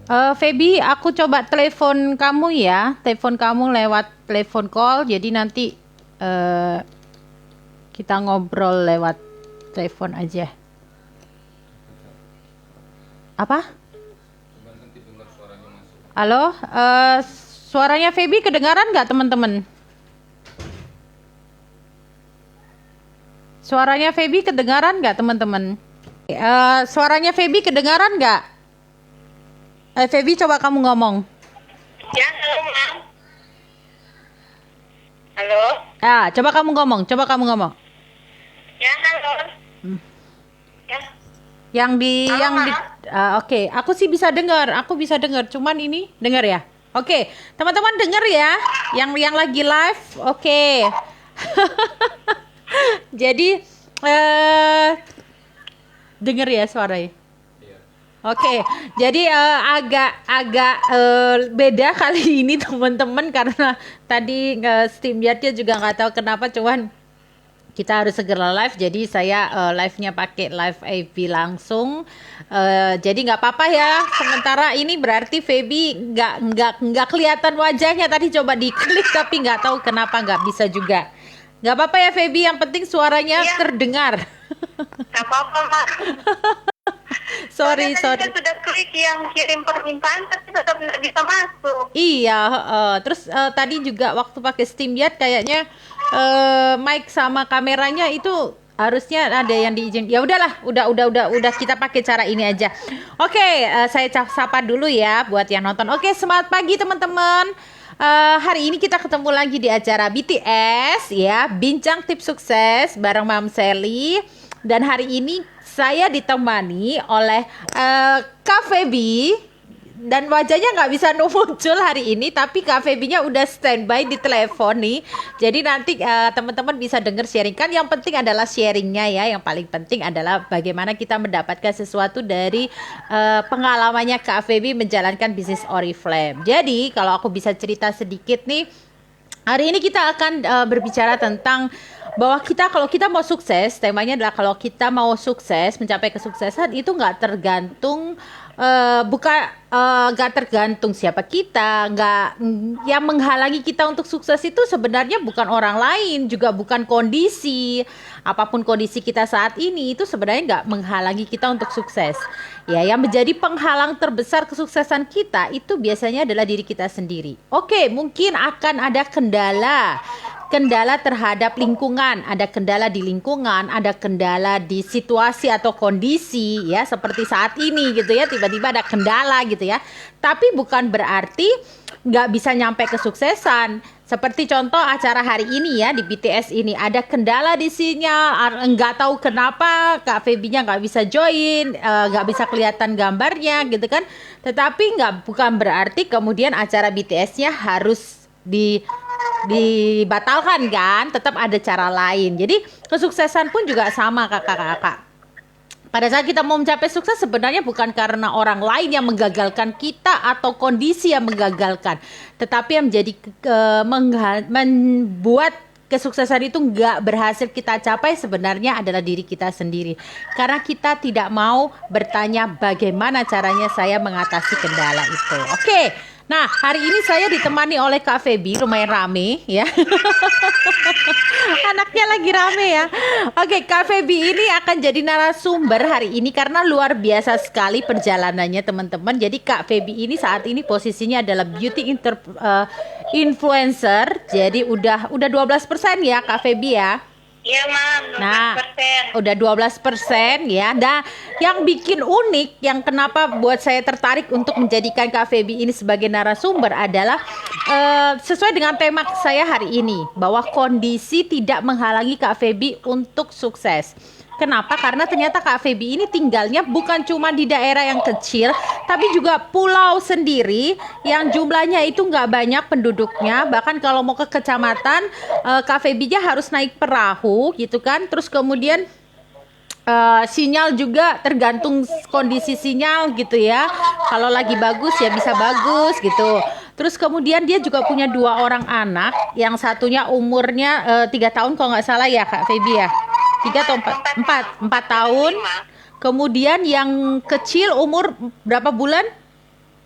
Feby, aku coba telepon kamu ya. Telepon kamu lewat telepon call. Jadi nanti eh, kita ngobrol lewat telepon aja. Apa? Halo, suaranya Feby kedengaran nggak teman-teman? Suaranya Feby kedengaran nggak teman-teman? Suaranya Feby kedengaran nggak? Feby coba kamu ngomong. Ya, halo, Mam. Halo? Coba kamu ngomong. Ya, halo. Ya, Yang di Halo, yang di Ma. Oke, aku sih bisa dengar. Cuman ini dengar ya. Oke, teman-teman dengar ya. Yang lagi live. Oke. Jadi dengar ya suaranya. Oke, jadi agak beda kali ini teman-teman karena tadi StreamYard-nya juga nggak tahu kenapa, cuman kita harus segera live. Jadi saya live-nya pakai live AV langsung. Jadi nggak apa-apa ya. Sementara ini berarti Feby nggak kelihatan wajahnya. Tadi coba diklik tapi nggak tahu kenapa nggak bisa juga. Nggak apa-apa ya Feby. Yang penting suaranya Iya. terdengar. Gak apa-apa, Ma. Sorry. Saya sudah klik yang kirim permintaan, tapi tetap tidak bisa masuk. Iya, terus tadi juga waktu pakai StreamYard kayaknya mic sama kameranya itu harusnya ada yang diizin. Ya udahlah, udah kita pakai cara ini aja. Oke, saya sapa dulu ya buat yang nonton. Oke, semangat pagi teman-teman. Hari ini kita ketemu lagi di acara BTS ya, Bincang Tips Sukses bareng Mam Sally. Dan hari ini saya ditemani oleh Kak Feby, dan wajahnya nggak bisa muncul hari ini, tapi Kak Feby-nya udah standby di telepon nih. Jadi nanti teman-teman bisa denger sharing. Kan yang penting adalah sharingnya ya. Yang paling penting adalah bagaimana kita mendapatkan sesuatu dari pengalamannya Kak Feby menjalankan bisnis Oriflame. Jadi kalau aku bisa cerita sedikit nih, hari ini kita akan berbicara tentang bahwa kalau kita mau sukses, temanya adalah kalau kita mau sukses, mencapai kesuksesan itu nggak tergantung nggak tergantung siapa kita, yang menghalangi kita untuk sukses itu sebenarnya bukan orang lain, juga bukan kondisi. Apapun kondisi kita saat ini itu sebenarnya nggak menghalangi kita untuk sukses. Ya, yang menjadi penghalang terbesar kesuksesan kita itu biasanya adalah diri kita sendiri. Oke, mungkin akan ada kendala terhadap lingkungan, ada kendala di lingkungan, ada kendala di situasi atau kondisi ya, seperti saat ini gitu ya, tiba-tiba ada kendala gitu ya. Tapi bukan berarti nggak bisa nyampe kesuksesan. Seperti contoh acara hari ini ya, di BTS ini ada kendala di sinyal, nggak tahu kenapa Kak Feby-nya nggak bisa join, nggak bisa kelihatan gambarnya gitu kan. Tetapi bukan berarti kemudian acara BTS-nya harus dibatalkan kan, tetap ada cara lain. Jadi kesuksesan pun juga sama kakak-kakak. Pada saat kita mau mencapai sukses sebenarnya bukan karena orang lain yang menggagalkan kita atau kondisi yang menggagalkan, tetapi yang menjadi membuat kesuksesan itu nggak berhasil kita capai sebenarnya adalah diri kita sendiri. Karena kita tidak mau bertanya bagaimana caranya saya mengatasi kendala itu. Oke. Nah, hari ini saya ditemani oleh Kak Feby, lumayan rame ya. Anaknya lagi rame ya. Oke, Kak Feby ini akan jadi narasumber hari ini karena luar biasa sekali perjalanannya teman-teman. Jadi Kak Feby ini saat ini posisinya adalah beauty influencer. Jadi udah 12% ya Kak Feby ya. Iya, Mam. 12%. Nah, udah 12% ya. Nah, yang bikin unik, yang kenapa buat saya tertarik untuk menjadikan Kak Feby ini sebagai narasumber adalah sesuai dengan tema saya hari ini, bahwa kondisi tidak menghalangi Kak Feby untuk sukses. Kenapa? Karena ternyata Kak Feby ini tinggalnya bukan cuma di daerah yang kecil, tapi juga pulau sendiri yang jumlahnya itu nggak banyak penduduknya. Bahkan kalau mau ke kecamatan, Kak Feby-nya harus naik perahu gitu kan. Terus kemudian sinyal juga tergantung kondisi sinyal gitu ya. Kalau lagi bagus ya bisa bagus gitu. Terus kemudian dia juga punya 2 orang anak, yang satunya umurnya 3 tahun kalau nggak salah ya Kak Feby ya. 3 atau 4 tahun. Kemudian yang kecil umur berapa bulan?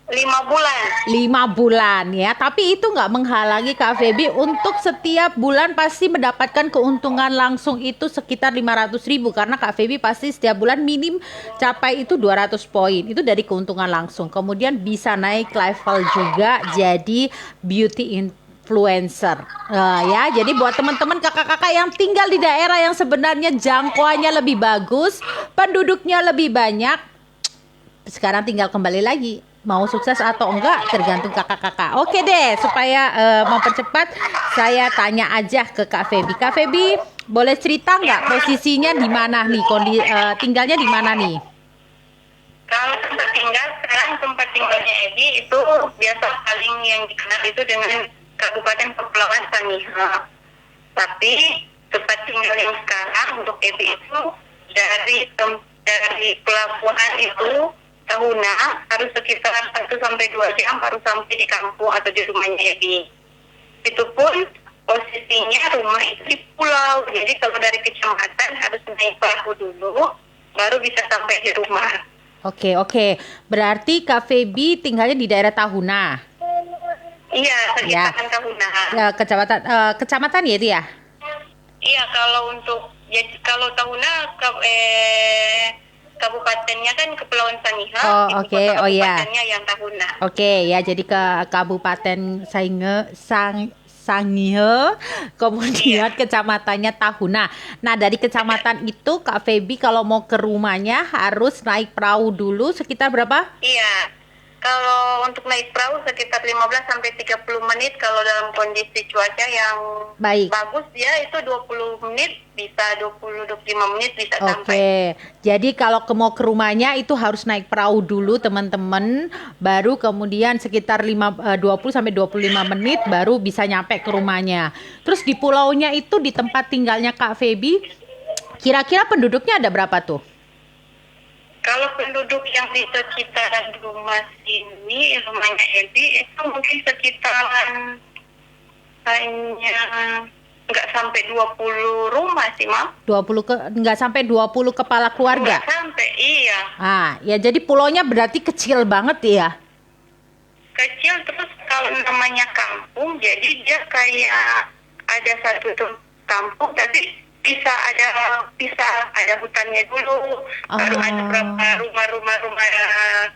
5 bulan. 5 bulan ya, tapi itu nggak menghalangi Kak Feby untuk setiap bulan pasti mendapatkan keuntungan langsung itu sekitar 500.000 karena Kak Feby pasti setiap bulan minim capai itu 200 poin itu dari keuntungan langsung. Kemudian bisa naik level juga jadi beauty influencer. Ya, jadi buat teman-teman kakak-kakak yang tinggal di daerah yang sebenarnya jangkauannya lebih bagus, penduduknya lebih banyak, sekarang tinggal kembali lagi mau sukses atau enggak tergantung kakak-kakak. Oke deh, supaya mempercepat saya tanya aja ke Kak Feby. Kak Feby, boleh cerita nggak posisinya di mana nih? Tinggalnya di mana nih? Kalau tempat tinggalnya Ebi itu biasa paling yang dikenal itu dengan Kabupaten Kepulauan Sangihe. Tapi tempat tinggal yang sekarang untuk Ebi itu dari pelabuhan itu Tahuna harus sekitar 1 sampai 2 jam baru sampai di kampung atau di rumahnya Ebi. Itu pun posisinya rumah itu di pulau. Jadi kalau dari kecamatan harus naik perahu dulu baru bisa sampai di rumah. Oke. Berarti Kak Feby tinggalnya di daerah Tahuna. Iya, sekitaran Tahuna. Ya, kecamatan ya itu ya? Iya, kalau Tahuna kabupatennya kan Kepulauan Sangihe. Oh, oke. Oh ya. Kabupatennya yang Tahuna. Oke, ya jadi ke Kabupaten Sangihe, kemudian kecamatannya Tahuna. Nah, dari kecamatan itu Kak Feby kalau mau ke rumahnya harus naik perahu dulu sekitar berapa? Iya. Kalau untuk naik perahu sekitar 15 sampai 30 menit kalau dalam kondisi cuaca yang baik. Bagus ya itu 20 menit bisa 20-25 menit bisa sampai. Oke. Jadi kalau mau ke rumahnya itu harus naik perahu dulu teman-teman, baru kemudian sekitar 20 sampai 25 menit baru bisa nyampe ke rumahnya. Terus di pulaunya itu di tempat tinggalnya Kak Feby, kira-kira penduduknya ada berapa tuh? Kalau penduduk yang di sekitaran rumah sini, rumahnya Ebi itu mungkin sekitaran hanya nggak sampai 20 rumah sih, Mam. Nggak sampai 20 kepala keluarga? Nggak sampai, iya. Ya jadi pulaunya berarti kecil banget ya? Kecil, terus kalau namanya kampung, jadi dia kayak ada satu kampung, tapi bisa ada hutannya dulu, baru ada berapa rumah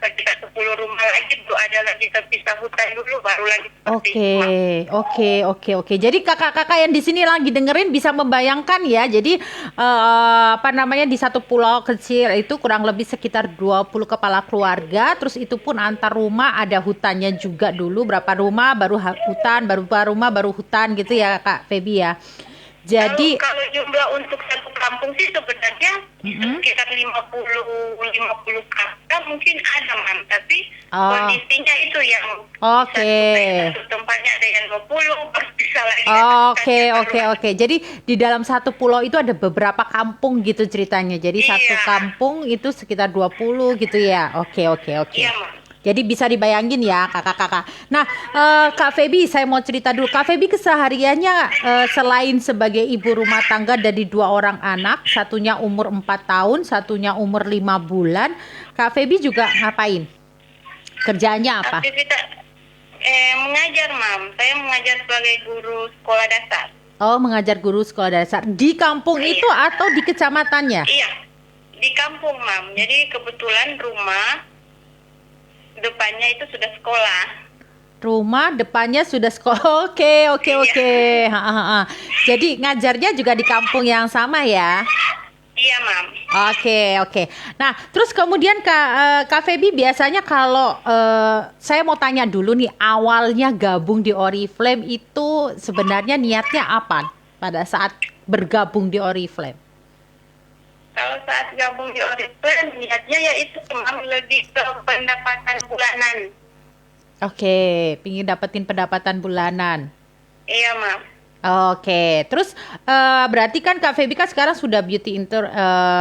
sekitar 10 rumah lagi, baru ada lagi terpisah hutan dulu, baru lagi seperti Oke. Jadi kakak-kakak yang di sini lagi dengerin bisa membayangkan ya. Jadi di satu pulau kecil itu kurang lebih sekitar 20 kepala keluarga. Terus itu pun antar rumah ada hutannya juga dulu. Berapa rumah baru hutan, berapa rumah baru hutan gitu ya Kak Feby ya. Jadi kalau jumlah untuk satu kampung sih sebenarnya sekitar 50 kakak mungkin ada, Mam, tapi kondisinya itu yang satu tempatnya ada yang 20 bisa lagi. Oke. Jadi di dalam satu pulau itu ada beberapa kampung gitu ceritanya. Jadi satu kampung itu sekitar 20 gitu ya. Oke. Iya, Mam. Jadi bisa dibayangin ya kakak-kakak. Nah Kak Feby saya mau cerita dulu. Kak Feby kesehariannya selain sebagai ibu rumah tangga dari 2 orang anak, satunya umur 4 tahun, satunya umur 5 bulan. Kak Feby juga ngapain? Kerjaannya apa? Aktivitas mengajar, Mam. Saya mengajar sebagai guru sekolah dasar. Oh, mengajar guru sekolah dasar. Di kampung itu atau di kecamatannya? Iya, di kampung, Mam. Jadi kebetulan rumah depannya itu sudah sekolah. Rumah depannya sudah sekolah. Oke. Jadi ngajarnya juga di kampung yang sama ya? Iya, Mam. Oke. Nah, terus kemudian Kak Feby biasanya kalau saya mau tanya dulu nih, awalnya gabung di Oriflame itu sebenarnya niatnya apa pada saat bergabung di Oriflame? Kalau saat gabung di Oriflame, niatnya yaitu lebih ke pendapatan bulanan. Oke, pingin dapetin pendapatan bulanan. Iya, Mam. Oke, terus berarti kan Kak Feby kan sekarang sudah beauty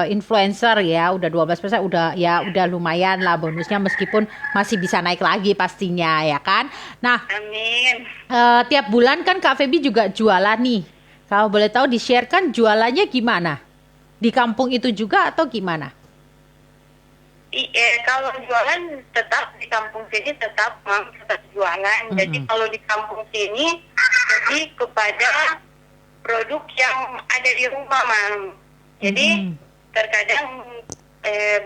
influencer ya, udah 12%, udah lumayan lah bonusnya meskipun masih bisa naik lagi pastinya ya kan. Nah, amin. Tiap bulan kan Kak Feby juga jualan nih. Kalau boleh tahu di-share kan jualannya gimana? Di kampung itu juga atau gimana? Kalau jualan tetap di kampung sini tetap Mam, tetap jualan. Jadi kalau di kampung sini lebih kepada produk yang ada di rumah Mam. Jadi terkadang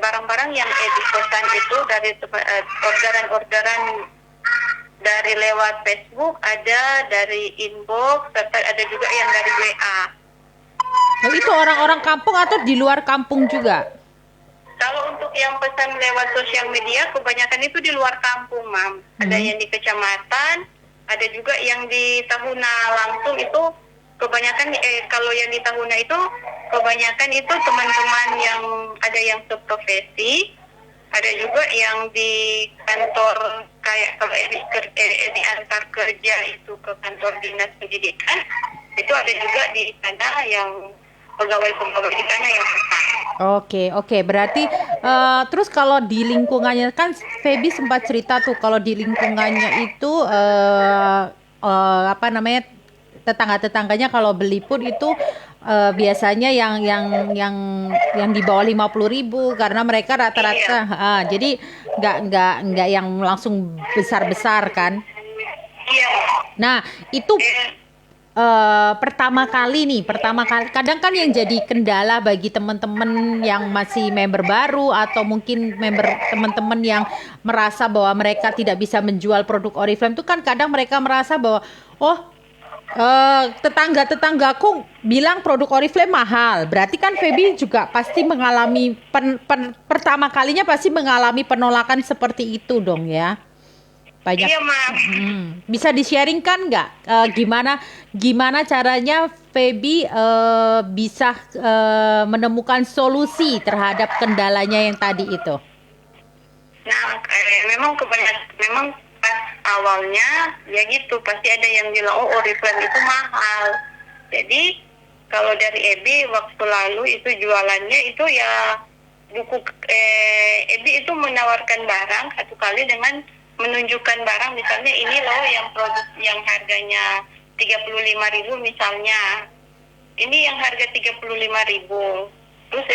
barang-barang yang dipesan itu dari orderan-orderan dari lewat Facebook, ada dari inbox, serta ada juga yang dari WA. Oh, itu orang-orang kampung atau di luar kampung juga? Kalau untuk yang pesan lewat sosial media, kebanyakan itu di luar kampung, Mam. Ada yang di kecamatan, ada juga yang di Tahuna langsung itu. Kebanyakan kalau yang di Tahuna itu, kebanyakan itu teman-teman yang ada yang seprofesi, ada juga yang di kantor kayak kalau diantar kerja itu ke kantor dinas pendidikan, itu ada juga di sana yang pegawai-pegawai di sana yang pesan. Oke. Berarti terus kalau di lingkungannya kan Feby sempat cerita tuh kalau di lingkungannya itu apa namanya tetangga-tetangganya kalau beli pun itu biasanya yang di bawah 50.000 karena mereka rata-rata jadi nggak yang langsung besar-besar kan. Iya. Nah, itu pertama kali kadang kan yang jadi kendala bagi teman-teman yang masih member baru atau mungkin member teman-teman yang merasa bahwa mereka tidak bisa menjual produk Oriflame itu kan kadang mereka merasa bahwa tetangga-tetanggaku bilang produk Oriflame mahal. Berarti kan Feby juga pasti mengalami pertama kalinya pasti mengalami penolakan seperti itu dong ya. Banyak. Iya, Mam. Bisa di-sharingkan nggak gimana caranya Feby bisa menemukan solusi terhadap kendalanya yang tadi itu? Nah, memang pas awalnya ya gitu, pasti ada yang bilang Oriflame itu mahal. Jadi kalau dari Ebi waktu lalu itu jualannya itu ya Ebi itu menawarkan barang satu kali dengan menunjukkan barang, misalnya ini loh yang produk yang harganya 35.000 misalnya. Ini yang harga 35.000. Terus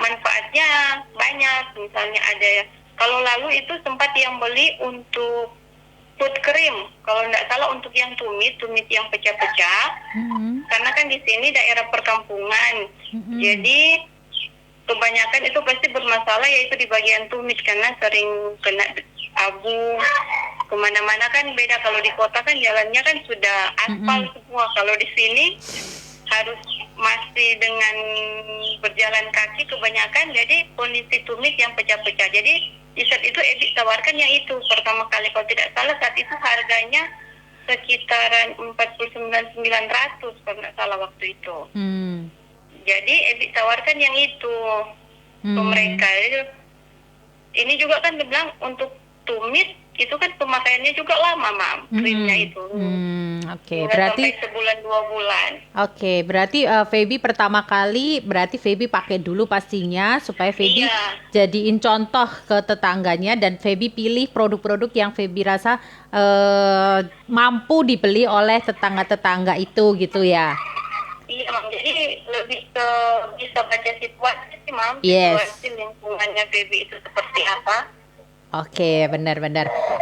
manfaatnya banyak, misalnya ada kalau lalu itu sempat yang beli untuk food cream, kalau tidak salah untuk yang tumit yang pecah-pecah. Karena kan di sini daerah perkampungan. Jadi kebanyakan itu pasti bermasalah yaitu di bagian tumit karena sering kena abu. Kemana-mana kan beda, kalau di kota kan jalannya kan sudah aspal semua. Kalau di sini harus masih dengan berjalan kaki kebanyakan, jadi kondisi tumit yang pecah-pecah. Jadi di saat itu Ebi tawarkan yang itu pertama kali, kalau tidak salah saat itu harganya sekitaran 49.900 kalau tidak salah waktu itu. Jadi Ebi tawarkan yang itu ke mereka. Ini juga kan dibilang untuk tumit itu kan pemakaiannya juga lama, Mam, krimnya itu. Berarti sampai sebulan 2 bulan. Berarti Feby pertama kali berarti Feby pakai dulu pastinya supaya Feby jadiin contoh ke tetangganya dan Feby pilih produk-produk yang Feby rasa mampu dibeli oleh tetangga-tetangga itu gitu ya. Iya, Mam. Jadi lebih ke bisa baca situasi sih, Mam. Yes. Situasi lingkungannya Feby itu seperti apa. Oke, benar.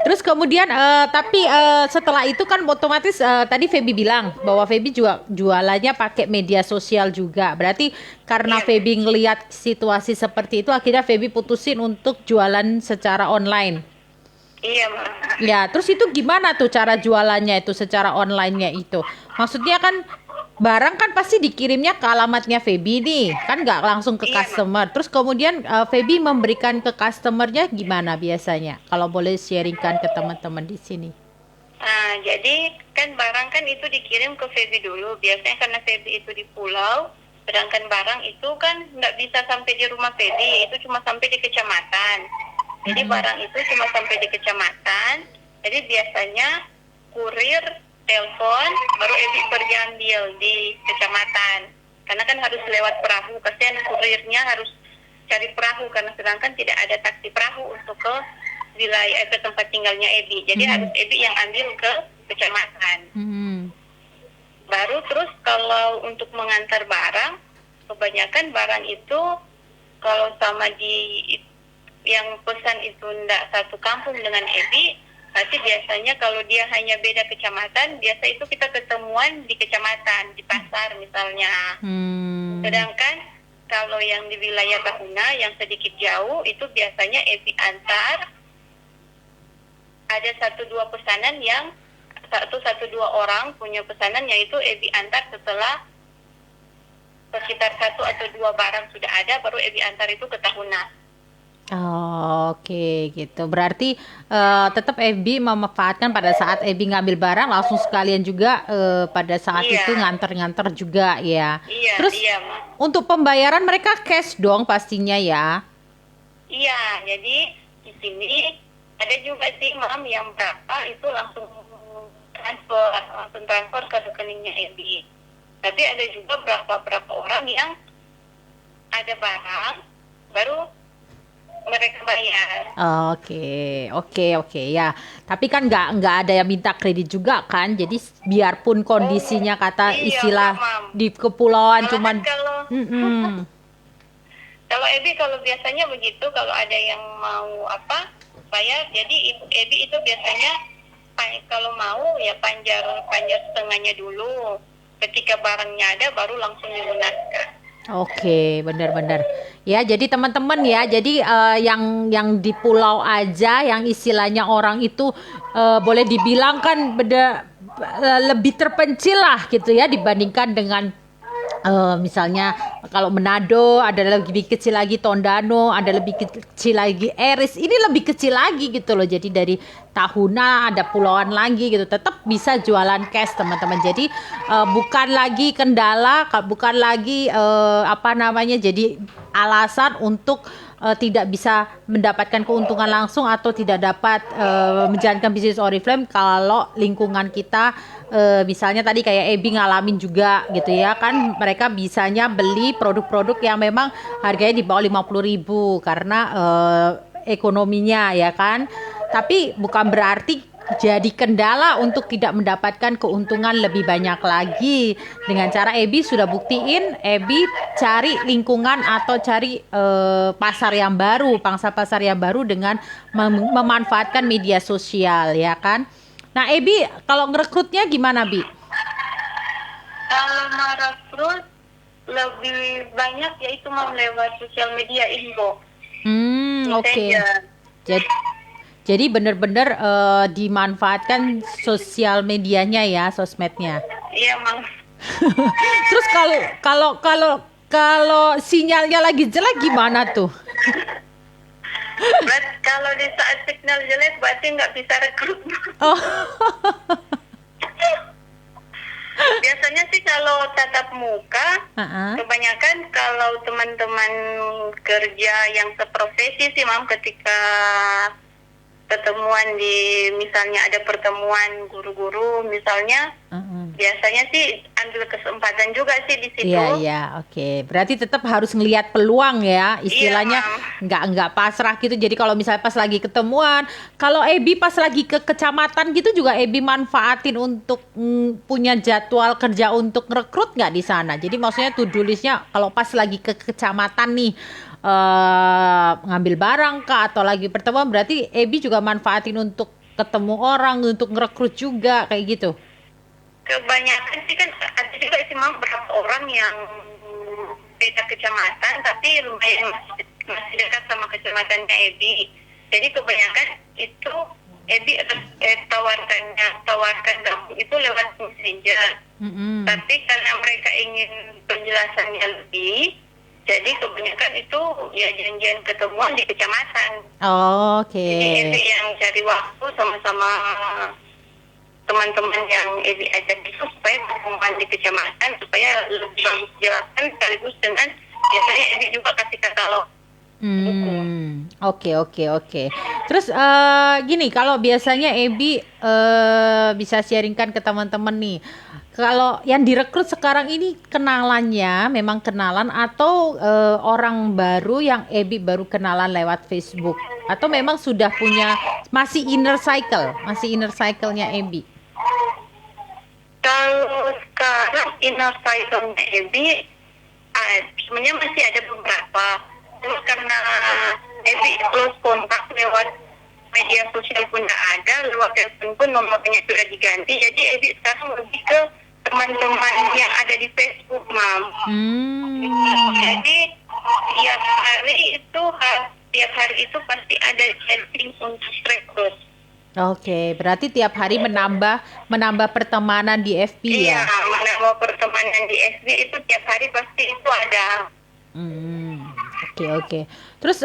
Terus kemudian tapi setelah itu kan otomatis tadi Feby bilang bahwa Feby jualannya pakai media sosial juga. Berarti karena Feby ngelihat situasi seperti itu akhirnya Feby putusin untuk jualan secara online. Iya, Mam. Ya, terus itu gimana tuh cara jualannya itu secara online-nya itu? Maksudnya kan barang kan pasti dikirimnya ke alamatnya Feby nih, kan nggak langsung ke customer. Terus kemudian Feby memberikan ke customernya gimana biasanya? Kalau boleh sharingkan ke teman-teman di sini. Nah, jadi kan barang kan itu dikirim ke Feby dulu. Biasanya karena Feby itu di pulau, sedangkan barang itu kan nggak bisa sampai di rumah Feby, itu cuma sampai di kecamatan. Jadi barang itu cuma sampai di kecamatan. Jadi biasanya kurir telepon, baru Ebi pergi ambil di kecamatan. Karena kan harus lewat perahu, kasihan kurirnya harus cari perahu karena sedangkan tidak ada taksi perahu untuk ke wilayah ke tempat tinggalnya Ebi. Jadi harus Ebi yang ambil ke kecamatan. Baru terus kalau untuk mengantar barang, kebanyakan barang itu kalau sama di yang pesan itu tidak satu kampung dengan Ebi, berarti biasanya kalau dia hanya beda kecamatan, biasa itu kita ketemuan di kecamatan, di pasar misalnya. Sedangkan kalau yang di wilayah Tahuna yang sedikit jauh itu biasanya Ebi antar, ada 1-2 pesanan yang 1-2 orang punya pesanan, yaitu Ebi antar setelah sekitar 1 atau 2 barang sudah ada, baru Ebi antar itu ke Tahuna. Oh, oke gitu. Berarti tetap Ebi memanfaatkan pada saat Ebi ngambil barang langsung sekalian juga pada saat Iya. itu nganter-nganter juga ya. Iya, Terus iya, Mam. untuk pembayaran mereka cash dong pastinya ya. Iya, jadi di sini ada juga sih, Mam, yang berapa itu langsung transfer ke rekeningnya Ebi. Tapi ada juga berapa orang yang ada barang baru mereka bayar. Oke ya. Tapi kan nggak ada yang minta kredit juga kan. Jadi biarpun kondisinya kata iya, istilah Mam. di kepulauan Malahan cuman kalau Ebi kalau biasanya begitu, kalau ada yang mau bayar, jadi Ebi itu biasanya kalau mau ya panjar setengahnya dulu. Ketika barangnya ada baru langsung dilunaskan. Oke, benar-benar. Ya, jadi teman-teman ya, jadi yang di pulau aja, yang istilahnya orang itu boleh dibilang kan lebih terpencil lah gitu ya dibandingkan dengan misalnya kalau Manado ada lebih kecil lagi, Tondano ada lebih kecil lagi, Eris ini lebih kecil lagi gitu loh. Jadi dari Tahuna ada pulauan lagi gitu, tetap bisa jualan cash teman-teman. Jadi bukan lagi kendala, bukan lagi jadi alasan untuk tidak bisa mendapatkan keuntungan langsung atau tidak dapat menjalankan bisnis Oriflame kalau lingkungan kita misalnya tadi kayak Ebi ngalamin juga gitu ya kan, mereka bisanya beli produk-produk yang memang harganya di bawah 50.000 karena ekonominya ya kan. Tapi bukan berarti jadi kendala untuk tidak mendapatkan keuntungan lebih banyak lagi. Dengan cara Ebi sudah buktiin, Ebi cari lingkungan atau cari pasar yang baru, pangsa pasar yang baru dengan memanfaatkan media sosial ya kan. Nah Ebi kalau ngerekrutnya gimana Bi? Kalau merekrut lebih banyak yaitu lewat sosial media inbox. Oke. Jadi benar-benar dimanfaatkan sosial medianya ya, sosmednya. Iya, Mang. Terus kalau sinyalnya lagi jelek gimana tuh? Kalau di saat signal jelek berarti nggak bisa rekrut. Oh. Biasanya sih kalau tatap muka, kebanyakan kalau teman-teman kerja yang seprofesi sih, Mam, ketika ketemuan misalnya ada pertemuan guru-guru misalnya, biasanya sih ambil kesempatan juga sih di situ. Iya, oke. Berarti tetap harus ngelihat peluang ya, istilahnya nggak pasrah gitu. Jadi kalau misalnya pas lagi ketemuan, kalau Ebi pas lagi ke kecamatan gitu juga Ebi manfaatin untuk punya jadwal kerja untuk ngerekrut nggak di sana. Jadi maksudnya to-do listnya kalau pas lagi ke kecamatan nih ngambil barang kah atau lagi pertemuan, berarti Ebi juga manfaatin untuk ketemu orang, untuk ngerekrut juga kayak gitu. Kebanyakan sih kan ada juga sih, Mam, beberapa orang yang beda kecamatan tapi lumayan masih dekat sama kecamatannya Ebi. Jadi kebanyakan itu Ebi tawarkan gabung itu lewat messenger. Tapi karena mereka ingin penjelasannya lebih, jadi kebanyakan itu ya janjian ketemuan di kecamatan. Oke. Jadi Ebi yang cari waktu sama-sama teman-teman yang Ebi ajak itu supaya pertemuan di kecamatan supaya lebih bagus jelaskan, sekaligus dengan biasanya Ebi juga kasih katalog. Oke. Terus gini, kalau biasanya Ebi bisa sharingkan ke teman-teman nih, kalau yang direkrut sekarang ini kenalannya memang kenalan atau orang baru yang Ebi baru kenalan lewat Facebook, atau memang sudah punya masih inner cycle-nya Ebi? Kalau sekarang inner cycle-nya Ebi sebenarnya masih ada beberapa. Cuma karena Ebi close kontak lewat media sosial pun nggak ada, lewat telepon pun nomornya sudah diganti. Jadi Ebi sekarang lebih ke teman-teman yang ada di Facebook, Mam. Jadi tiap hari itu pasti ada chatting untuk rekrut. Oke, berarti tiap hari menambah pertemanan di FB ya? Iya, menambah pertemanan di FB itu tiap hari pasti itu ada. Oke. Terus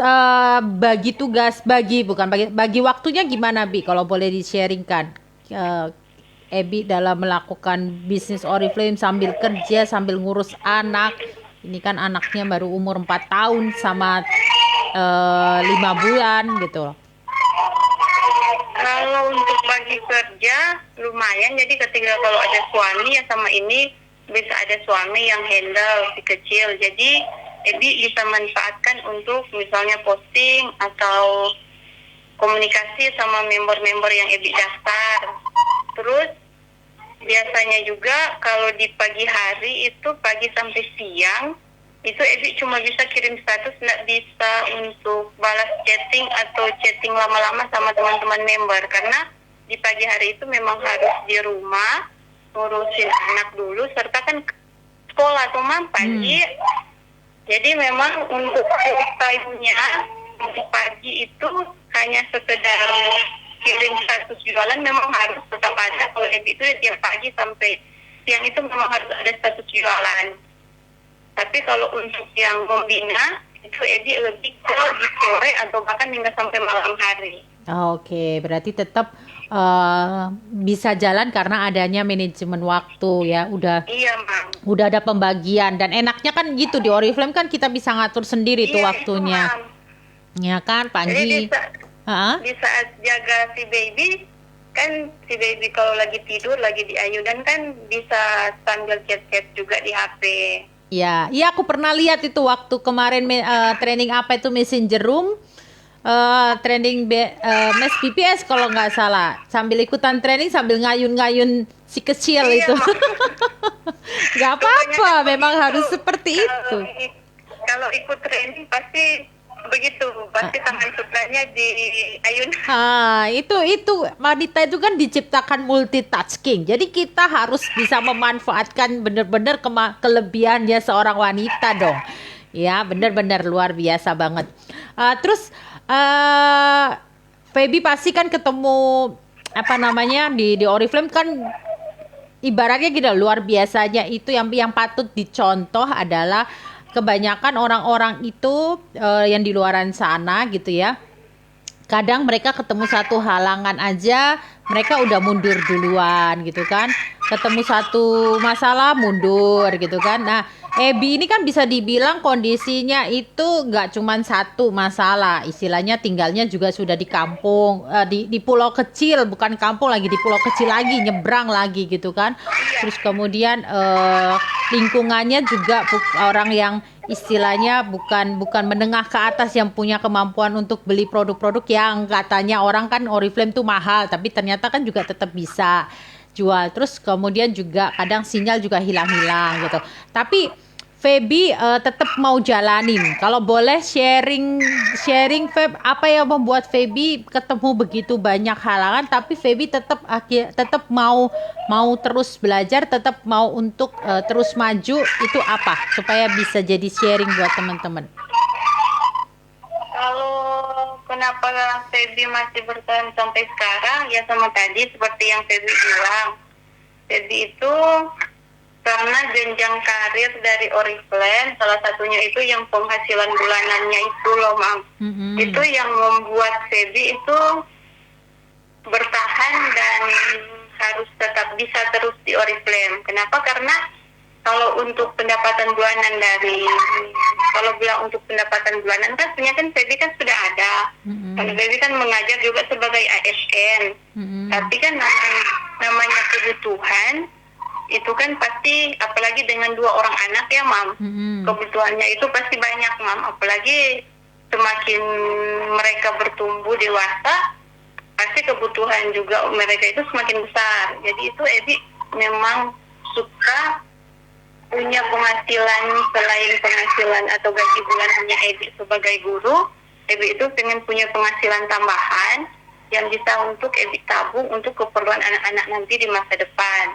bagi waktunya gimana, Bi? Kalau boleh di-sharingkan, Ebi dalam melakukan bisnis Oriflame sambil kerja, sambil ngurus anak. Ini kan anaknya baru umur 4 tahun sama 5 bulan gitu loh. Kalau untuk bagi kerja lumayan, jadi ketika kalau ada suami ya sama ini bisa ada suami yang handle si kecil. Jadi Ebi bisa manfaatkan untuk misalnya posting atau komunikasi sama member-member yang Ebi daftar. Terus biasanya juga kalau di pagi hari itu pagi sampai siang itu Ebi cuma bisa kirim status, nggak bisa untuk balas chatting atau chatting lama-lama sama teman-teman member, karena di pagi hari itu memang harus di rumah ngurusin anak dulu serta kan sekolah atau pagi. Jadi memang untuk time-nya di pagi itu hanya sekedar kirim status jualan, memang harus tetap ada. Kalau Ebi itu tiap pagi sampai siang itu memang harus ada status jualan. Tapi kalau untuk yang membina itu Ebi lebih ke di sore atau bahkan hingga sampai malam hari. Oke, berarti tetap bisa jalan karena adanya manajemen waktu ya. Iya, Mam. Udah ada pembagian dan enaknya kan gitu di Oriflame kan kita bisa ngatur sendiri tuh waktunya. Ya kan, pagi. Di saat jaga si baby kan, si baby kalau lagi tidur lagi di ayunan kan bisa sambil chat-chat juga di HP. Ya, aku pernah lihat itu waktu kemarin training apa itu Messenger Room. Training Mes BPS kalau nggak salah, sambil ikutan training sambil ngayun-ngayun si kecil itu. Nggak apa-apa, memang harus seperti itu. Kalau ikut training pasti begitu, pasti tangan sebelahnya di ayun. Itu wanita itu kan diciptakan multitasking. Jadi kita harus bisa memanfaatkan benar-benar kelebihannya seorang wanita dong. Ya, benar-benar luar biasa banget. Terus Feby pasti kan ketemu di Oriflame kan ibaratnya gitu, luar biasanya itu yang patut dicontoh adalah kebanyakan orang-orang itu yang di luaran sana gitu ya. Kadang mereka ketemu satu halangan aja, mereka udah mundur duluan gitu kan. Ketemu satu masalah mundur gitu kan. Nah, Ebi ini kan bisa dibilang kondisinya itu nggak cuma satu masalah. Istilahnya tinggalnya juga sudah di kampung, di pulau kecil, bukan kampung lagi, di pulau kecil lagi, nyebrang lagi gitu kan. Terus kemudian lingkungannya juga orang yang istilahnya bukan menengah ke atas yang punya kemampuan untuk beli produk-produk yang katanya orang kan Oriflame tuh mahal, tapi ternyata kan juga tetap bisa jual. Terus kemudian juga kadang sinyal juga hilang-hilang gitu. Tapi Feby tetap mau jalanin. Kalau boleh sharing Feb, apa yang membuat Feby ketemu begitu banyak halangan tapi Feby tetap mau terus belajar, tetap mau untuk terus maju, itu apa supaya bisa jadi sharing buat teman-teman? Kalau kenapa Feby masih bertahan sampai sekarang, ya sama tadi seperti yang Feby bilang. Feby itu karena jenjang karir dari Oriflame, salah satunya itu yang penghasilan bulanannya itu loh, Mam. Itu yang membuat Feby itu bertahan dan harus tetap bisa terus di Oriflame. Kenapa? Karena kalau untuk pendapatan bulanan kalau bilang untuk pendapatan bulanan kan sebenarnya kan Feby kan sudah ada. Kalau Feby kan mengajar juga sebagai ASN. Tapi kan namanya kebutuhan itu kan pasti, apalagi dengan 2 orang anak ya, Mam. Kebutuhannya itu pasti banyak, Mam. Apalagi semakin mereka bertumbuh dewasa, pasti kebutuhan juga mereka itu semakin besar. Jadi itu Ebi memang suka punya penghasilan selain penghasilan atau gaji bulanannya Ebi sebagai guru. Ebi itu pengen punya penghasilan tambahan yang bisa untuk Ebi tabung untuk keperluan anak-anak nanti di masa depan.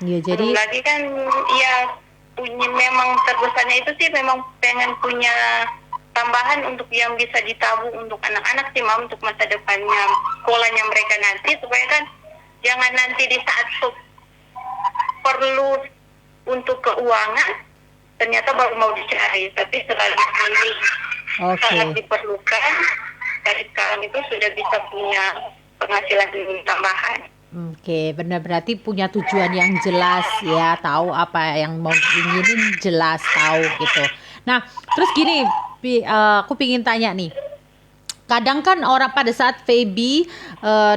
Ya, jadi Belum lagi kan ya punya, memang terbesarnya itu sih memang pengen punya tambahan untuk yang bisa ditabung untuk anak-anak sih Mam, untuk masa depannya sekolahnya mereka nanti, supaya kan jangan nanti di saat perlu untuk keuangan ternyata baru mau dicari, tapi selalu ini sangat diperlukan dari sekarang itu sudah bisa punya penghasilan tambahan. Oke, benar, berarti punya tujuan yang jelas ya, tahu apa yang mau diinginin, jelas tahu gitu. Nah, terus gini, aku pingin tanya nih. Kadang kan orang pada saat Feby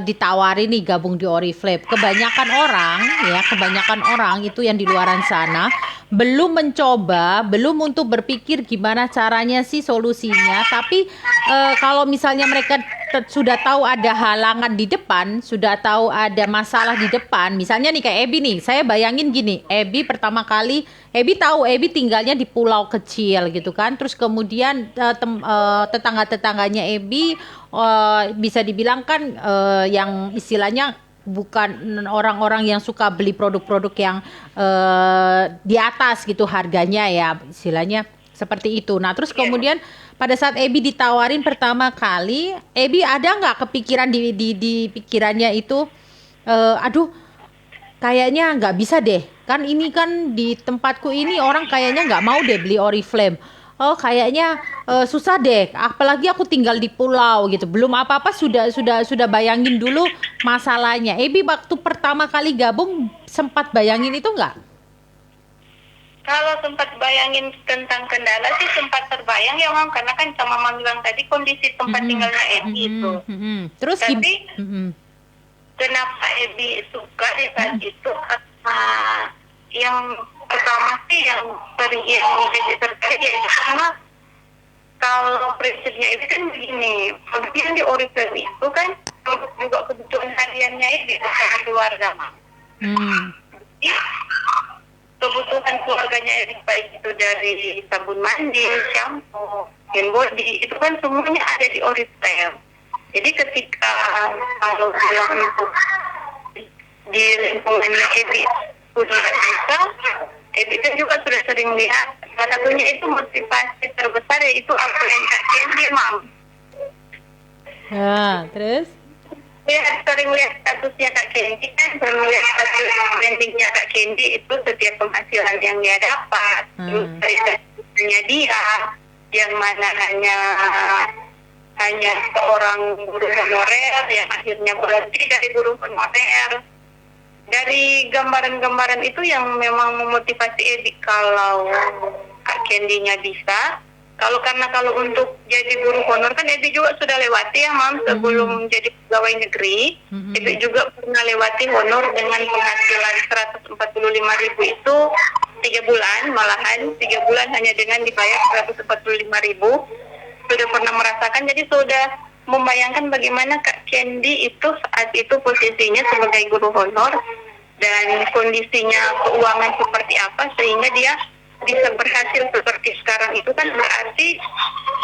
ditawarin nih gabung di Oriflame, kebanyakan orang itu yang di luaran sana belum mencoba, belum untuk berpikir gimana caranya sih solusinya. Tapi kalau misalnya mereka sudah tahu ada halangan di depan, sudah tahu ada masalah di depan, misalnya nih kayak Ebi nih, saya bayangin gini, Ebi pertama kali, Ebi tahu Ebi tinggalnya di pulau kecil gitu kan, terus kemudian tetangga-tetangganya Ebi bisa dibilang kan yang istilahnya bukan orang-orang yang suka beli produk-produk yang di atas gitu harganya ya, istilahnya seperti itu. Nah terus kemudian pada saat Ebi ditawarin pertama kali, Ebi ada nggak kepikiran di pikirannya itu, aduh kayaknya nggak bisa deh, kan ini kan di tempatku ini orang kayaknya nggak mau deh beli Oriflame. Oh kayaknya susah deh, apalagi aku tinggal di pulau gitu. Belum apa-apa sudah bayangin dulu masalahnya. Ebi waktu pertama kali gabung sempat bayangin itu nggak? Kalau sempat bayangin tentang kendala sih sempat terbayang ya Mam, karena kan sama Mam bilang tadi kondisi tempat tinggalnya Ebi itu. Terus tapi kenapa Ebi suka di saat itu? Yang pertama sih yang sering yang menjadi terkait ya karena kalau prinsipnya itu kan begini, kemudian di Oriflame itu kan juga kebutuhan hariannya Ebi bersama keluarga Mam. Kebutuhan keluarganya Ebi baik itu dari sabun mandi, shampoo, hand body, itu kan semuanya ada di Oriflame. Jadi ketika kalau bilang itu di lingkungannya Ebi sudah bisa, Ebi kan juga sudah sering lihat, salah satunya itu motivasi terbesar yaitu apa yang Kak Kendi Mam. Terus? Ya, sering lihat statusnya Kak Kendi kan, sering lihat status brandingnya Kak Kendi itu setiap penghasilan yang dia dapat, terus dari statusnya dia, yang mana hanya seorang guru honorer yang akhirnya berhenti dari guru honorer. Dari gambaran-gambaran itu yang memang memotivasi Ebi kalau Kak Kendinya bisa. Kalau untuk jadi guru honor kan Ebi juga sudah lewati ya Mam, sebelum jadi pegawai negeri. Ebi juga pernah lewati honor dengan penghasilan 145.000 itu 3 bulan, malahan 3 bulan hanya dengan dibayar 145.000. Sudah pernah merasakan, jadi sudah membayangkan bagaimana Kak Kendi itu saat itu posisinya sebagai guru honor dan kondisinya keuangan seperti apa sehingga dia bisa berhasil seperti sekarang itu kan berarti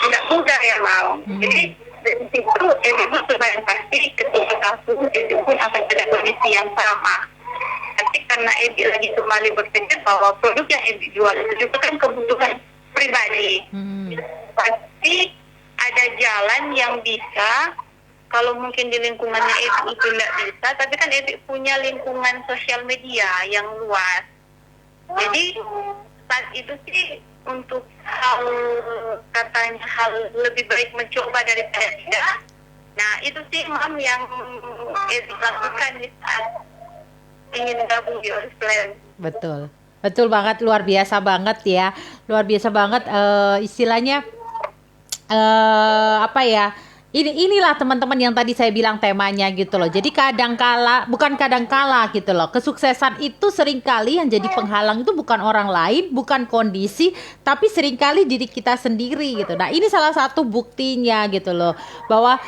tidak mudah ya Mau. Jadi dari situ Ebi sudah pasti ketika kasus itu pun akan ada kondisi yang sama. Tapi karena Ebi lagi kembali berpikir bahwa produk yang Ebi jual itu juga kan kebutuhan pribadi. Pasti ada jalan yang bisa, kalau mungkin di lingkungannya Ebi itu tidak bisa, tapi kan Ebi punya lingkungan sosial media yang luas. Jadi saat itu sih untuk hal lebih baik mencoba daripada tidak. Nah itu sih Mam yang Ebi lakukan di saat ingin gabung di Oriflame. Betul banget, luar biasa banget ya, istilahnya apa ya, inilah teman-teman yang tadi saya bilang temanya gitu loh. Jadi bukan kadang kala gitu loh, kesuksesan itu seringkali yang jadi penghalang itu bukan orang lain, bukan kondisi, tapi seringkali diri kita sendiri gitu. Nah ini salah satu buktinya gitu loh, bahwa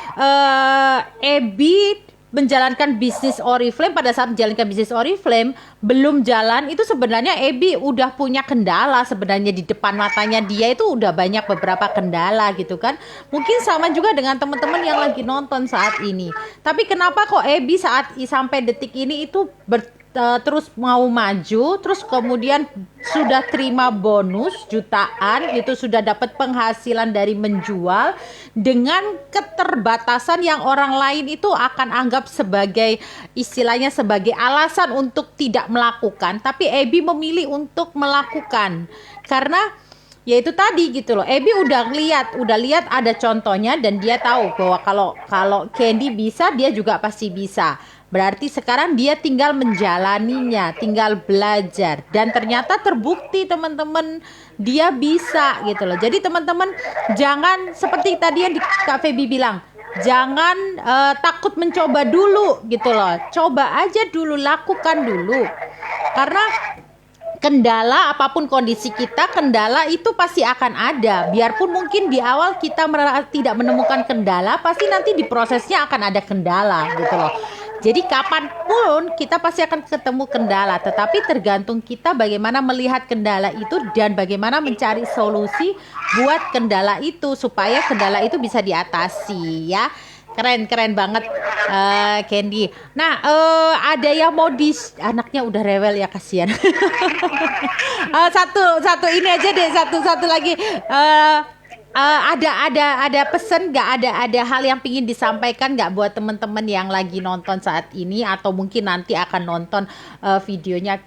Ebi menjalankan bisnis Oriflame, pada saat menjalankan bisnis Oriflame belum jalan itu sebenarnya Ebi udah punya kendala sebenarnya di depan matanya dia itu udah banyak beberapa kendala gitu kan. Mungkin sama juga dengan teman-teman yang lagi nonton saat ini. Tapi kenapa kok Ebi sampai detik ini itu terus mau maju, terus kemudian sudah terima bonus jutaan gitu, sudah dapat penghasilan dari menjual dengan keterbatasan yang orang lain itu akan anggap sebagai istilahnya sebagai alasan untuk tidak melakukan, tapi Ebi memilih untuk melakukan karena ya itu tadi gitu loh. Ebi udah lihat ada contohnya dan dia tahu bahwa kalau Candy bisa, dia juga pasti bisa. Berarti sekarang dia tinggal menjalaninya, tinggal belajar dan ternyata terbukti teman-teman dia bisa gitu loh. Jadi teman-teman jangan seperti tadi yang Kak Feby bilang, jangan takut mencoba dulu gitu loh. Coba aja dulu, lakukan dulu. Karena kendala apapun kondisi kita, kendala itu pasti akan ada. Biarpun mungkin di awal kita tidak menemukan kendala, pasti nanti di prosesnya akan ada kendala gitu loh. Jadi kapanpun kita pasti akan ketemu kendala, tetapi tergantung kita bagaimana melihat kendala itu dan bagaimana mencari solusi buat kendala itu supaya kendala itu bisa diatasi ya. Keren banget Candy. Nah ada yang mau anaknya udah rewel ya, kasihan. Satu ini aja deh, satu lagi. Ada pesan nggak, ada hal yang pingin disampaikan nggak buat teman-teman yang lagi nonton saat ini atau mungkin nanti akan nonton videonya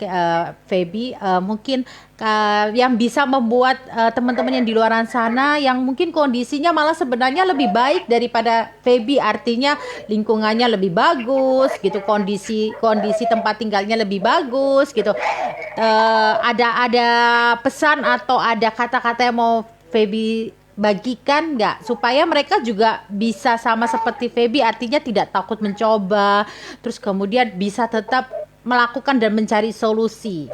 Feby, mungkin yang bisa membuat teman-teman yang di luar sana yang mungkin kondisinya malah sebenarnya lebih baik daripada Feby, artinya lingkungannya lebih bagus gitu, kondisi tempat tinggalnya lebih bagus gitu, ada pesan atau ada kata-kata yang mau Feby bagikan nggak supaya mereka juga bisa sama seperti Feby, artinya tidak takut mencoba, terus kemudian bisa tetap melakukan dan mencari solusi.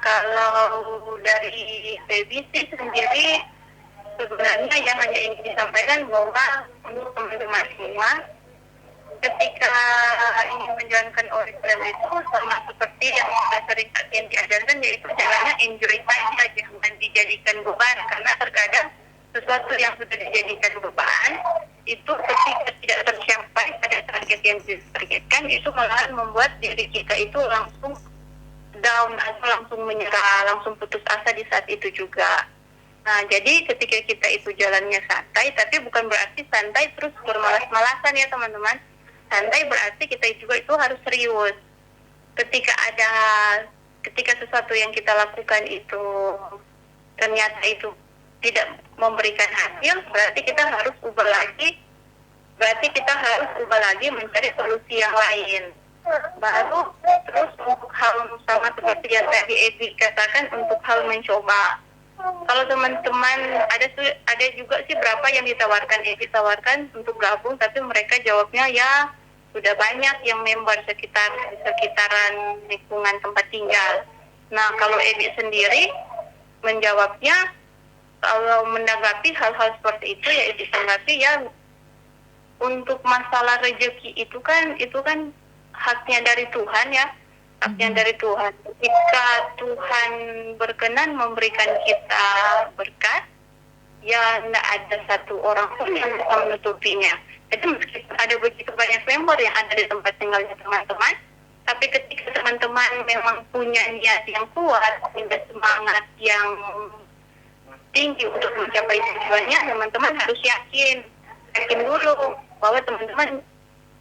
Kalau dari Feby sih sendiri sebenarnya yang hanya ingin disampaikan bahwa untuk teman-teman semua ketika ingin menjalankan Oriflame itu sama seperti yang sering Kak Candy ajarkan, yaitu jalannya enjoy saja, jangan dijadikan beban, karena terkadang sesuatu yang sudah dijadikan beban itu ketika tidak tercapai pada target yang ditargetkan itu malah membuat diri kita itu langsung down atau langsung menyerah, langsung putus asa di saat itu juga. Nah, jadi ketika kita itu jalannya santai, tapi bukan berarti santai terus bermalas-malasan ya teman-teman. Santai berarti kita juga itu harus serius. Ketika sesuatu yang kita lakukan itu ternyata itu tidak memberikan hasil, berarti kita harus ubah lagi. Mencari solusi yang lain. Baru terus untuk hal sama seperti yang tadi Ebi katakan, untuk hal mencoba. Kalau teman-teman ada juga sih berapa yang ditawarkan untuk gabung, tapi mereka jawabnya ya sudah banyak yang member sekitaran lingkungan tempat tinggal. Nah, kalau Ebi sendiri menjawabnya, kalau menanggapi hal-hal seperti itu ya Ebi tanggapi ya, untuk masalah rezeki itu kan haknya dari Tuhan ya, haknya dari Tuhan. Jika Tuhan berkenan memberikan kita berkat, ya tidak ada satu orang pun yang bisa menutupinya. Jadi meskipun ada begitu banyak member yang ada di tempat tinggalnya teman-teman, tapi ketika teman-teman memang punya niat yang kuat, punya semangat yang tinggi untuk mencapai tujuannya, teman-teman harus yakin dulu bahwa teman-teman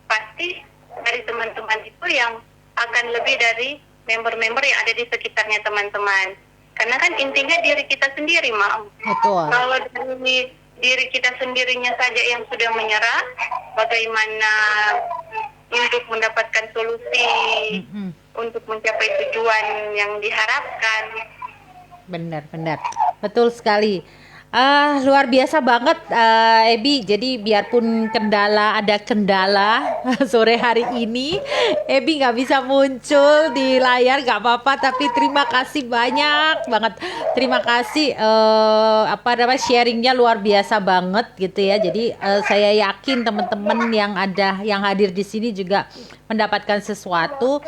pasti dari teman-teman itu yang akan lebih dari member-member yang ada di sekitarnya teman-teman. Karena kan intinya diri kita sendiri, Mam. Betul. Kalau dari diri kita sendirinya saja yang sudah menyerah, bagaimana untuk mendapatkan solusi untuk mencapai tujuan yang diharapkan. Benar, betul sekali. Luar biasa banget, Ebi. Jadi biarpun ada kendala sore hari ini, Ebi nggak bisa muncul di layar, nggak apa-apa. Tapi terima kasih banyak banget. Terima kasih, apa namanya, sharingnya luar biasa banget gitu ya. Jadi saya yakin teman-teman yang hadir di sini juga mendapatkan sesuatu.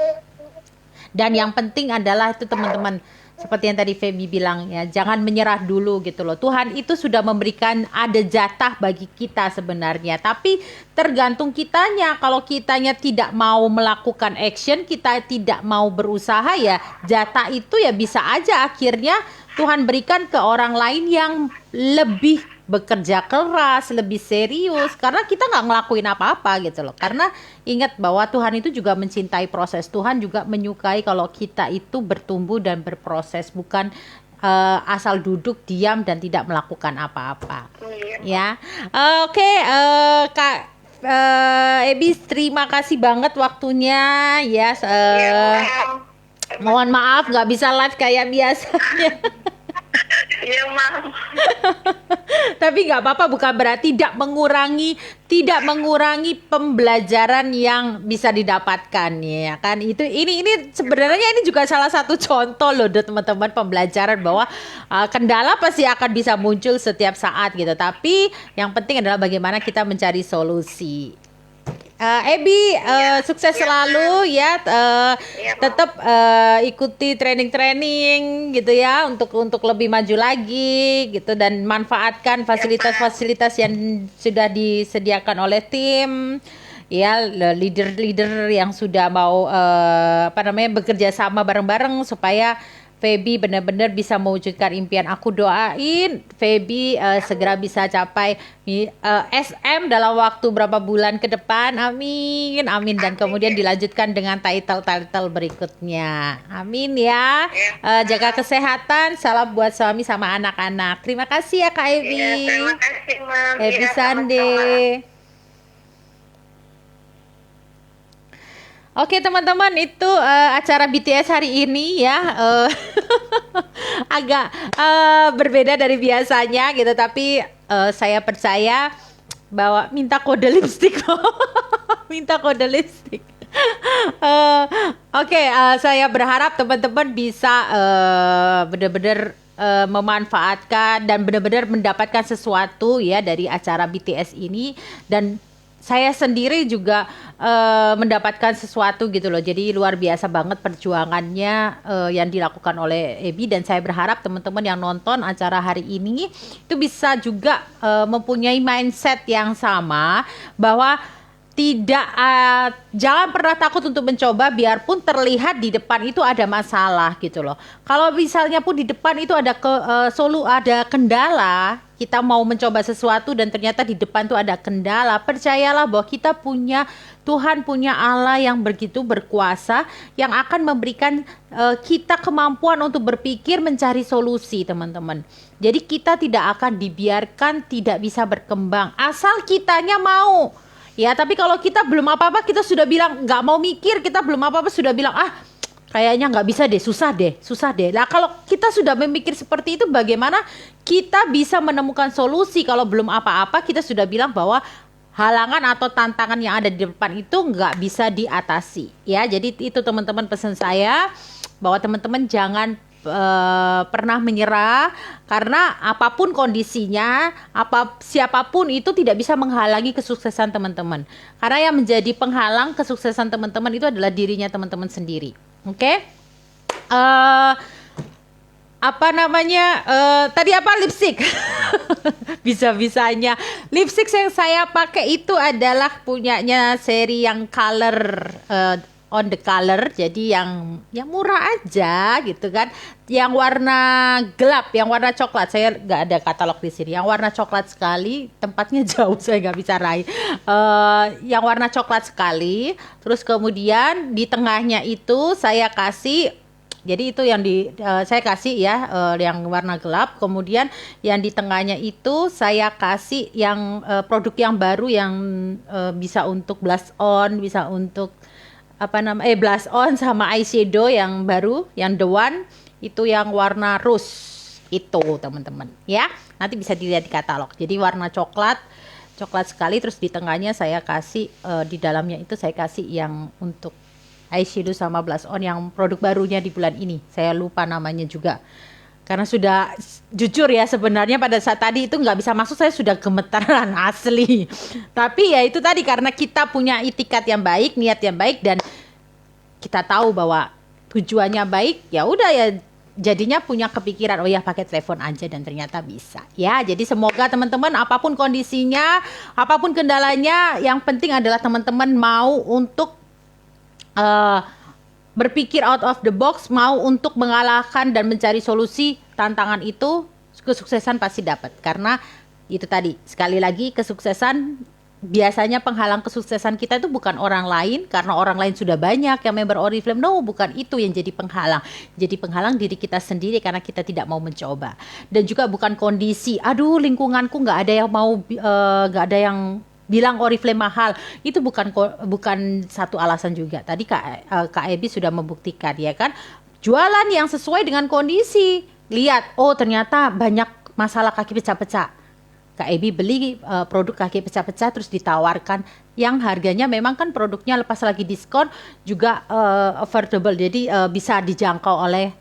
Dan yang penting adalah itu teman-teman, seperti yang tadi Feby bilang ya, jangan menyerah dulu gitu loh. Tuhan itu sudah memberikan ada jatah bagi kita sebenarnya. Tapi tergantung kitanya. Kalau kitanya tidak mau melakukan action, kita tidak mau berusaha, ya jatah itu ya bisa aja akhirnya Tuhan berikan ke orang lain yang lebih bekerja keras, lebih serius, karena kita nggak ngelakuin apa-apa gitu loh. Karena ingat bahwa Tuhan itu juga mencintai proses. Tuhan juga menyukai kalau kita itu bertumbuh dan berproses, bukan asal duduk diam dan tidak melakukan apa-apa. Ya, oke, Kak Ebi, terima kasih banget waktunya ya. Mohon maaf nggak bisa live kayak biasanya. Iya, Mam. Tapi nggak apa-apa, bukan berarti tidak mengurangi pembelajaran yang bisa didapatkan ya kan. Ini sebenarnya ini juga salah satu contoh loh teman-teman, pembelajaran bahwa kendala pasti akan bisa muncul setiap saat gitu. Tapi yang penting adalah bagaimana kita mencari solusi. Ebi, sukses selalu ya. Tetap ikuti training gitu ya untuk lebih maju lagi gitu, dan manfaatkan fasilitas-fasilitas yang sudah disediakan oleh tim. Ya, leader-leader yang sudah mau bekerja sama bareng-bareng supaya Feby benar-benar bisa mewujudkan impian. Aku doain Feby segera bisa capai SM dalam waktu berapa bulan ke depan. Amin, amin. Dan kemudian dilanjutkan dengan title berikutnya. Amin ya. Jaga kesehatan. Salam buat suami sama anak-anak. Terima kasih ya Kak Ebi. Ya, terima kasih, Mam. Happy Sunday. Oke teman-teman, itu acara BTS hari ini ya, agak berbeda dari biasanya gitu, tapi saya percaya bahwa minta kode lipstik. Minta kode lipstik. Oke, saya berharap teman-teman bisa benar-benar memanfaatkan dan benar-benar mendapatkan sesuatu ya dari acara BTS ini. Dan saya sendiri juga mendapatkan sesuatu gitu loh. Jadi luar biasa banget perjuangannya yang dilakukan oleh Ebi. Dan saya berharap teman-teman yang nonton acara hari ini itu bisa juga mempunyai mindset yang sama, bahwa jangan pernah takut untuk mencoba, biarpun terlihat di depan itu ada masalah gitu loh. Kalau misalnya pun di depan itu ada kendala, kita mau mencoba sesuatu dan ternyata di depan itu ada kendala, percayalah bahwa Tuhan punya Allah yang begitu berkuasa, yang akan memberikan kita kemampuan untuk berpikir, mencari solusi teman-teman. Jadi kita tidak akan dibiarkan tidak bisa berkembang asal kitanya mau. Ya, tapi kalau kita belum apa-apa, kita sudah bilang nggak mau mikir, kita belum apa-apa sudah bilang kayaknya nggak bisa deh, susah deh. Nah, kalau kita sudah memikir seperti itu, bagaimana kita bisa menemukan solusi kalau belum apa-apa kita sudah bilang bahwa halangan atau tantangan yang ada di depan itu nggak bisa diatasi. Ya, jadi itu teman-teman pesan saya, bahwa teman-teman jangan pernah menyerah, karena apapun kondisinya, siapapun itu tidak bisa menghalangi kesuksesan teman-teman. Karena yang menjadi penghalang kesuksesan teman-teman itu adalah dirinya teman-teman sendiri. Oke? Tadi lipstick. Bisa-bisanya lipstick yang saya pakai itu adalah punyanya seri yang color, on the color, jadi yang murah aja gitu kan, yang warna gelap, yang warna coklat. Saya nggak ada katalog di sini. Yang warna coklat sekali, tempatnya jauh, saya nggak bisa raih. Yang warna coklat sekali, terus kemudian di tengahnya itu saya kasih, jadi itu yang saya kasih ya, yang warna gelap. Kemudian yang di tengahnya itu saya kasih yang produk yang baru, yang bisa untuk blush on, bisa untuk blush on sama eyeshadow yang baru, yang The One itu yang warna rose. Itu teman-teman ya. Nanti bisa dilihat di katalog. Jadi warna coklat sekali, terus di tengahnya saya kasih di dalamnya itu saya kasih yang untuk eyeshadow sama blush on yang produk barunya di bulan ini. Saya lupa namanya juga. Karena sudah jujur ya, sebenarnya pada saat tadi itu nggak bisa masuk, saya sudah gemetaran asli. Tapi ya itu tadi, karena kita punya itikat yang baik, niat yang baik, dan kita tahu bahwa tujuannya baik, ya udah ya jadinya punya kepikiran, oh ya pakai telepon aja, dan ternyata bisa ya. Jadi semoga teman-teman apapun kondisinya, apapun kendalanya, yang penting adalah teman-teman mau untuk berpikir out of the box, mau untuk mengalahkan dan mencari solusi tantangan itu, kesuksesan pasti dapat. Karena itu tadi, sekali lagi, kesuksesan biasanya penghalang kesuksesan kita itu bukan orang lain, karena orang lain sudah banyak yang member Oriflame. No, bukan itu yang jadi penghalang. Jadi penghalang diri kita sendiri karena kita tidak mau mencoba. Dan juga bukan kondisi, aduh lingkunganku nggak ada yang mau, nggak ada yang bilang Oriflame mahal. Itu bukan satu alasan juga. Tadi Kak Ebi sudah membuktikan ya kan, jualan yang sesuai dengan kondisi. Lihat, oh ternyata banyak masalah kaki pecah-pecah. Kak Ebi beli produk kaki pecah-pecah, terus ditawarkan yang harganya memang kan produknya lepas lagi diskon juga affordable, jadi bisa dijangkau oleh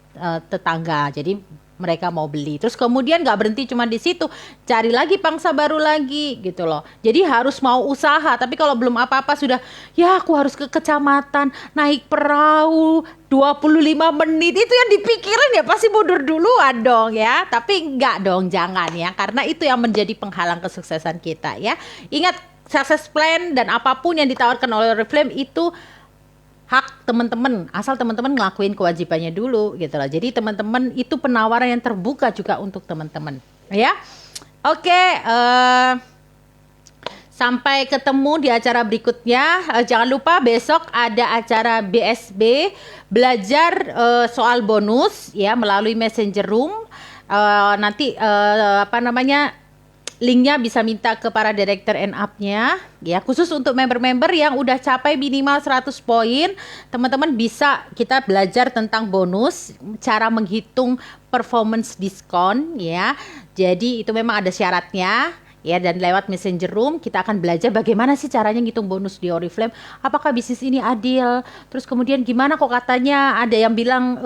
tetangga. Jadi mereka mau beli. Terus kemudian nggak berhenti cuma di situ, cari lagi pangsa baru lagi gitu loh. Jadi harus mau usaha. Tapi kalau belum apa-apa sudah, ya aku harus ke kecamatan, naik perahu 25 menit, itu yang dipikirin ya pasti mundur duluan dong ya. Tapi enggak dong, jangan ya. Karena itu yang menjadi penghalang kesuksesan kita ya. Ingat, success plan dan apapun yang ditawarkan oleh Oriflame itu hak teman-teman, asal teman-teman ngelakuin kewajibannya dulu gitu loh. Jadi teman-teman itu penawaran yang terbuka juga untuk teman-teman ya. Oke, sampai ketemu di acara berikutnya. Jangan lupa besok ada acara BSB, belajar soal bonus ya melalui Messenger Room. Nanti linknya bisa minta ke para director and up-nya ya, khusus untuk member-member yang udah capai minimal 100 poin. Teman-teman bisa kita belajar tentang bonus, cara menghitung performance diskon ya. Jadi itu memang ada syaratnya ya, dan lewat Messenger Room kita akan belajar bagaimana sih caranya ngitung bonus di Oriflame, apakah bisnis ini adil, terus kemudian gimana kok katanya ada yang bilang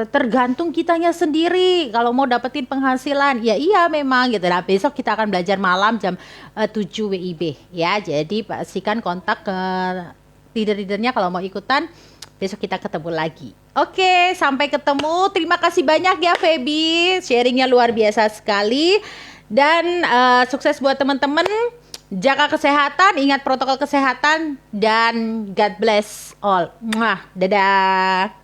tergantung kitanya sendiri kalau mau dapetin penghasilan. Ya iya memang gitu. Nah besok kita akan belajar malam jam 7 WIB ya, jadi pastikan kontak ke leader-leadernya kalau mau ikutan. Besok kita ketemu lagi. Oke, sampai ketemu. Terima kasih banyak ya Feby, sharingnya luar biasa sekali. Dan sukses buat teman-teman, jaga kesehatan, ingat protokol kesehatan, dan God bless all. Dadah.